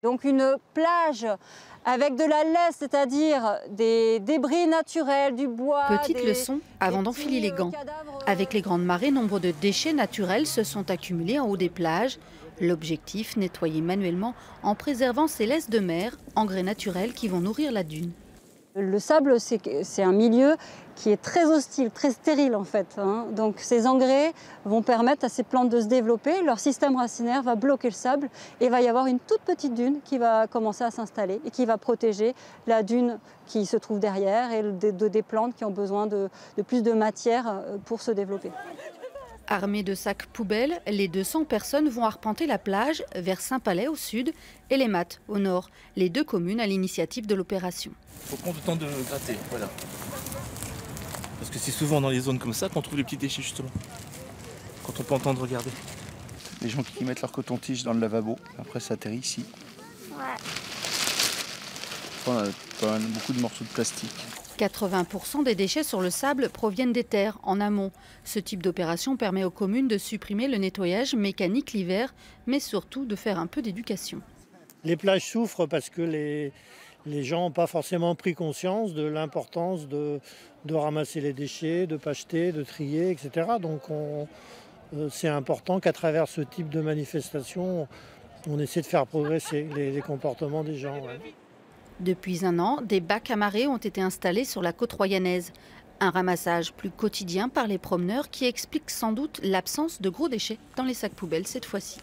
Donc une plage avec de la laisse, c'est-à-dire des débris naturels, du bois. Petite leçon avant d'enfiler les gants. Avec les grandes marées, nombre de déchets naturels se sont accumulés en haut des plages. L'objectif, nettoyer manuellement en préservant ces laisses de mer, engrais naturels qui vont nourrir la dune. Le sable, c'est un milieu qui est très hostile, très stérile en fait, hein. Donc ces engrais vont permettre à ces plantes de se développer, leur système racinaire va bloquer le sable et il va y avoir une toute petite dune qui va commencer à s'installer et qui va protéger la dune qui se trouve derrière et des plantes qui ont besoin de plus de matière pour se développer. Armés de sacs poubelles, les 200 personnes vont arpenter la plage vers Saint-Palais au sud et les Mattes au nord, les deux communes à l'initiative de l'opération. Il faut prendre le temps de gratter, voilà. Parce que c'est souvent dans les zones comme ça qu'on trouve les petits déchets justement. Quand on peut entendre regarder. Les gens qui mettent leur coton-tige dans le lavabo, après ça atterrit ici. Ouais. On a quand même beaucoup de morceaux de plastique. 80% des déchets sur le sable proviennent des terres, en amont. Ce type d'opération permet aux communes de supprimer le nettoyage mécanique l'hiver, mais surtout de faire un peu d'éducation. Les plages souffrent parce que les gens n'ont pas forcément pris conscience de l'importance de ramasser les déchets, de ne pas jeter, de trier, etc. Donc c'est important qu'à travers ce type de manifestation, on essaie de faire progresser les comportements des gens. Ouais. Depuis un an, des bacs à marée ont été installés sur la côte royanaise. Un ramassage plus quotidien par les promeneurs qui explique sans doute l'absence de gros déchets dans les sacs poubelles cette fois-ci.